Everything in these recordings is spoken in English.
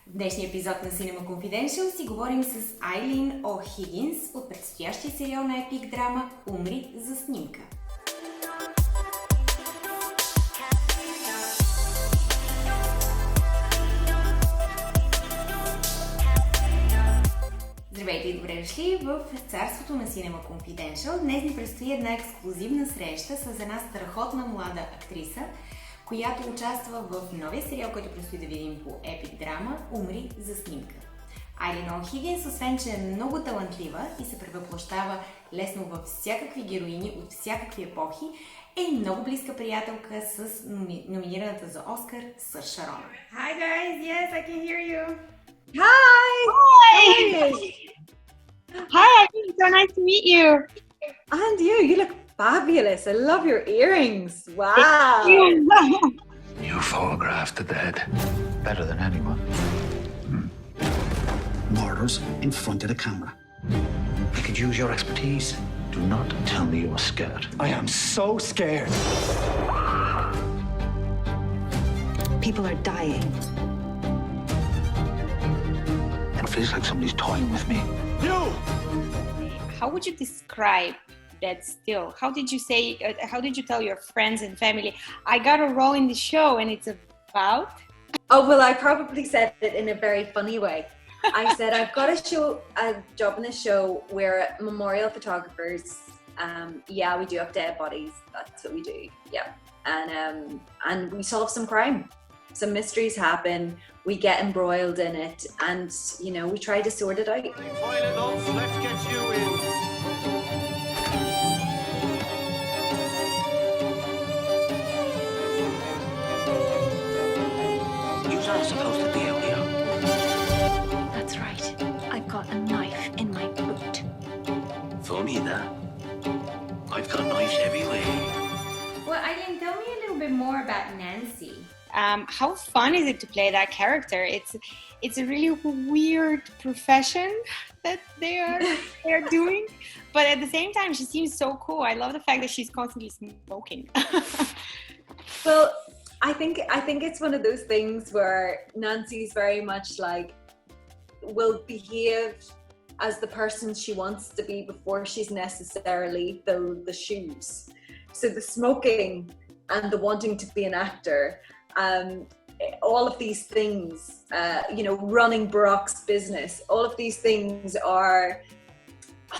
В днешния епизод на Cinema Confidential си говорим с Айлийн О'Хигинс от предстоящия сериал на епик драма Умри за снимка. Здравейте и добре дошли в царството на Cinema Confidential. Днес ни предстои една ексклузивна среща с една страхотна млада актриса, която участва в новия сериал, който предстои да видим по епик драма Умри за снимка. Айлийн О'Хигинс, освен че е много талантлива и се превъплъщава лесно във всякакви героини от всякакви епохи, е и много близка приятелка с номинираната за Оскар Сърша Ронан. Hi guys, yes, I can hear you. Hi! Hi! Hi, it's so nice to meet you. And you look fabulous. I love your earrings. Wow. You photographed the dead better than anyone. Murders in front of the camera. I could use your expertise. Do not tell me you're scared. I am so scared. People are dying. It feels like somebody's toying with me. You! How would you describe Dead Still? How did you say? How did you tell your friends and family? I got a role in the show, and it's about. Oh, well, I probably said it in a very funny way. I said, I've got a job in the show. We're memorial photographers. Yeah, we do have dead bodies. That's what we do. Yeah. And we solve some crime. Some mysteries happen. We get embroiled in it, and we try to sort it out. Let's get you in. You're not supposed to be out here. That's right. I've got a knife in my boot. Funny that. I've got knives everywhere. Well, Eileen, tell me a little bit more about Nansi. How fun is it to play that character? It's a really weird profession that they are doing, but at the same time, she seems so cool. I love the fact that she's constantly smoking. Well, I think it's one of those things where Nancy's very much like will behave as the person she wants to be before she's necessarily the shoes. So the smoking and the wanting to be an actor, all of these things, running Brock's business, all of these things are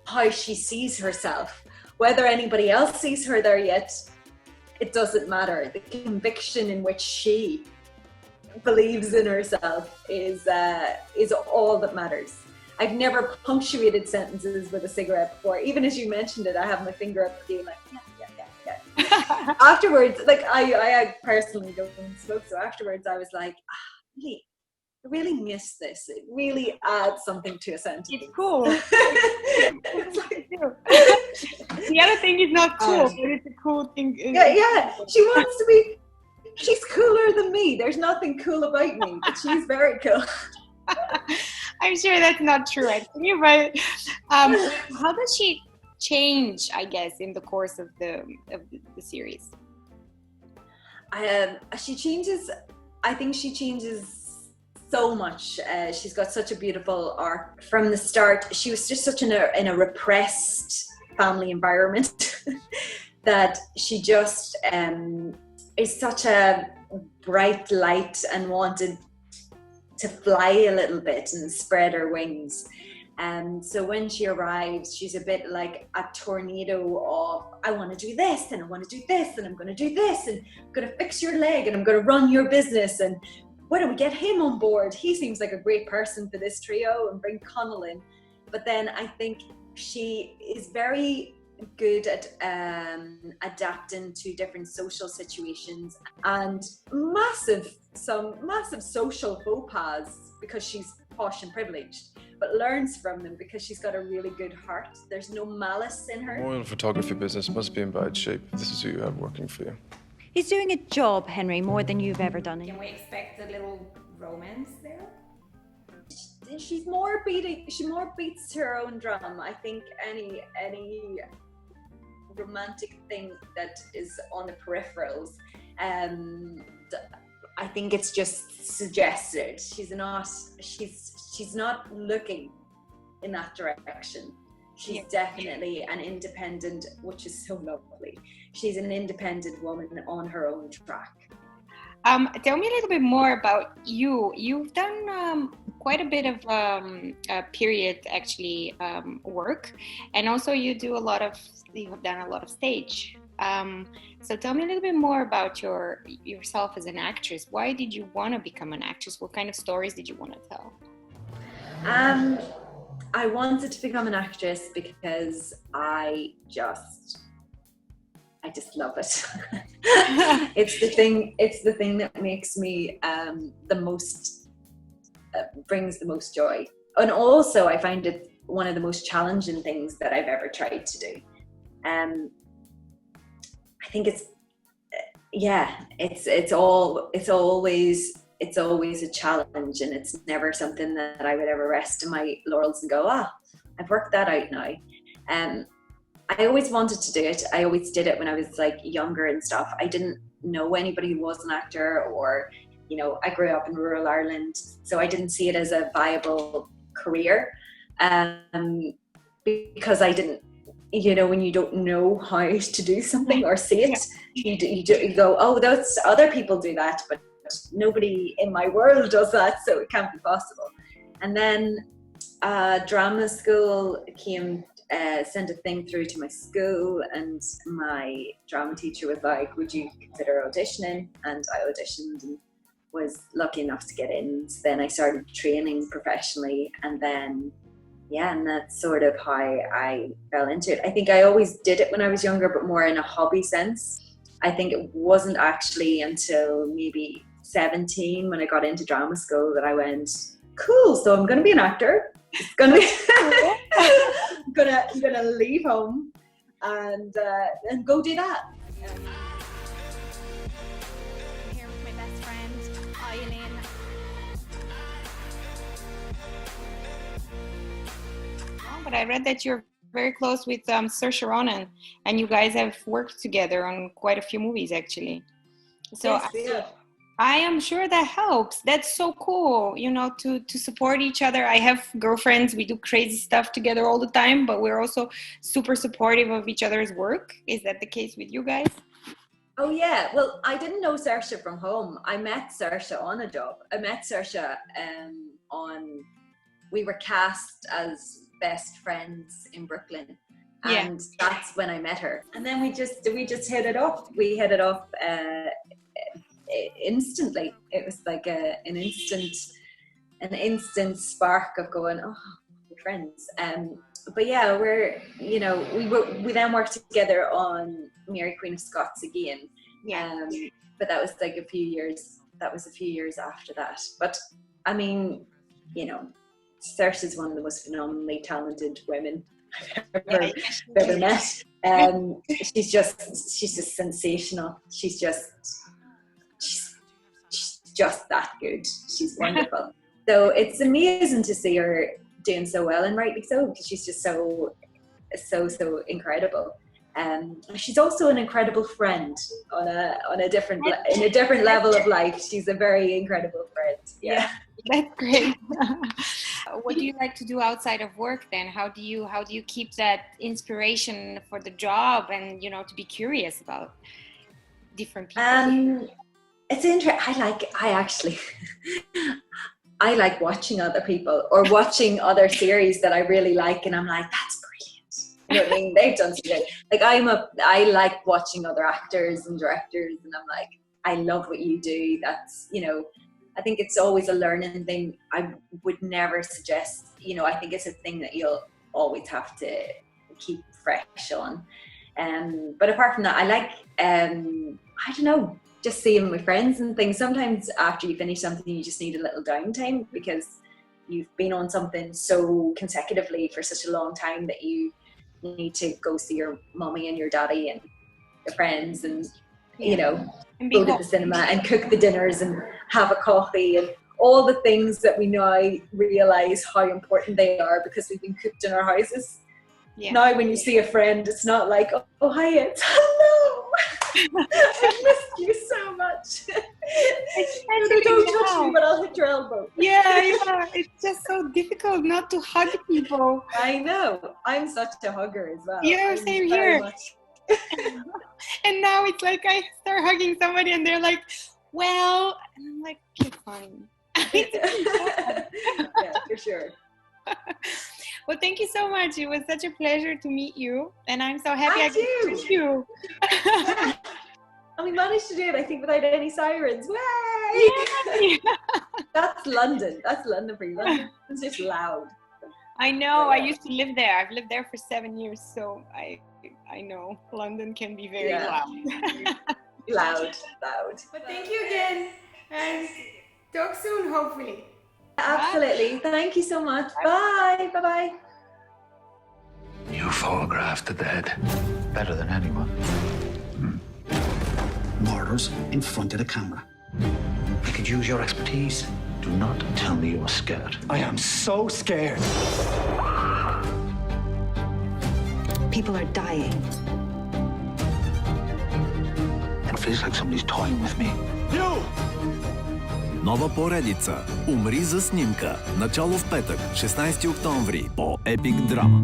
how she sees herself. Whether anybody else sees her there yet, it doesn't matter. The conviction in which she believes in herself is all that matters. I've never punctuated sentences with a cigarette before. Even as you mentioned it, I have my finger up being like, yeah. Afterwards, like I personally don't smoke, so afterwards I was like, I really miss this. It really adds something to a sentence. It's cool. The other thing is not cool, but it's a cool thing. Yeah. She wants to be. She's cooler than me. There's nothing cool about me, but she's very cool. I'm sure that's not true, actually. But how does she change, I guess, in the course of the series? She changes. I think she changes so much. She's got such a beautiful arc from the start. She was just such in a repressed family environment that she just is such a bright light and wanted to fly a little bit and spread her wings. So when she arrives, she's a bit like a tornado of, I want to do this, and I want to do this, and I'm going to do this, and I'm going to fix your leg, and I'm going to run your business, and why don't we get him on board? He seems like a great person for this trio, and bring Connell in. But then I think she is very good at adapting to different social situations, and some massive social faux pas because she's posh and privileged, but learns from them because she's got a really good heart. There's no malice in her. Oil photography business must be in bad shape. This is who you have working for you. He's doing a job, Henry, more than you've ever done. Can we expect a little romance there? She more beats her own drum. I think any romantic thing that is on the peripherals I think it's just suggested. She's not looking in that direction. She's definitely an independent, which is so lovely. She's an independent woman on her own track. Tell me a little bit more about you. You've done quite a bit of period actually work, and also you've done a lot of stage. So tell me a little bit more about yourself as an actress. Why did you want to become an actress? What kind of stories did you want to tell? I wanted to become an actress because I just love it. It's the thing that makes me brings the most joy. And also I find it one of the most challenging things that I've ever tried to do. I think it's always a challenge, and it's never something that I would ever rest in my laurels and go, I've worked that out now. I always wanted to do it. I always did it when I was like younger and stuff. I didn't know anybody who was an actor, or, you know, I grew up in rural Ireland, so I didn't see it as a viable career. Because I didn't, you know, when you don't know how to do something or see it, you go, oh, those other people do that, but nobody in my world does that, so it can't be possible. And then drama school sent a thing through to my school, and my drama teacher was like, would you consider auditioning? And I auditioned and was lucky enough to get in. So then I started training professionally, and then and that's sort of how I fell into it. I think I always did it when I was younger, but more in a hobby sense. I think it wasn't actually until maybe 17 when I got into drama school that I went, cool, so I'm going to be an actor. It's going to be I'm gonna leave home and go do that. I'm here with my best friend, Eileen. Oh, but I read that you're very close with Sърша Ронан, and you guys have worked together on quite a few movies actually. So Yes, I am sure that helps. That's so cool, you know, to support each other. I have girlfriends, we do crazy stuff together all the time, but we're also super supportive of each other's work. Is that the case with you guys? Oh yeah, well, I didn't know Sърша from home. I met Sърша on a job. I met Sърša we were cast as best friends in Brooklyn. And that's when I met her. And then we just hit it off. We hit it off instantly. It was like an instant spark of going, oh, we're friends. But yeah, we then worked together on Mary Queen of Scots again. But that was like a few years after that. But I mean, you know, Sърша is one of the most phenomenally talented women I've ever met. She's just sensational. She's just that good. She's wonderful. So it's amazing to see her doing so well, and rightly so, because she's just so incredible. She's also an incredible friend on a different level of life. She's a very incredible friend. Yeah. That's great. What do you like to do outside of work then? How do you keep that inspiration for the job, and, you know, to be curious about different people? It's interesting. I like watching other people or watching other series that I really like, and I'm like, that's brilliant. You know what I mean? They've done something. Like I like watching other actors and directors, and I'm like, I love what you do. That's, you know, I think it's always a learning thing. I would never suggest, you know, I think it's a thing that you'll always have to keep fresh on. But apart from that, I like, I don't know, just seeing my friends and things. Sometimes after you finish something, you just need a little downtime because you've been on something so consecutively for such a long time that you need to go see your mommy and your daddy and your friends and, you know, go to the cinema and cook the dinners and have a coffee and all the things that we now realise how important they are because we've been cooked in our houses. Yeah. Now when you see a friend, it's not like, oh hi, it's hello. I missed you so much. Don't touch me, but I'll hit your elbow. Yeah, it's just so difficult not to hug people. I know. I'm such a hugger as well. Yeah, I'm same very here. much- And now it's like I start hugging somebody and they're like, well, and I'm like, okay, fine. Yeah, for sure. Well, thank you so much. It was such a pleasure to meet you, and I'm so happy I And could you. meet you. And we managed to do it, I think, without any sirens. Way! Yay! That's London. That's London for you. London's just loud. I know. But I yeah. used to live there. I've lived there for 7 years, so I know London can be very Yeah. loud. Loud. But thank you again, and talk soon, hopefully. Absolutely. Thank you so much. Bye. Bye-bye. You photographed the dead better than anyone. Murders in front of the camera. I could use your expertise. Do not tell me you're scared. I am so scared. People are dying. It feels like somebody's toying with me. You! Нова поредица Умри за снимка. Начало в петък, 16 октомври по Епик Драма.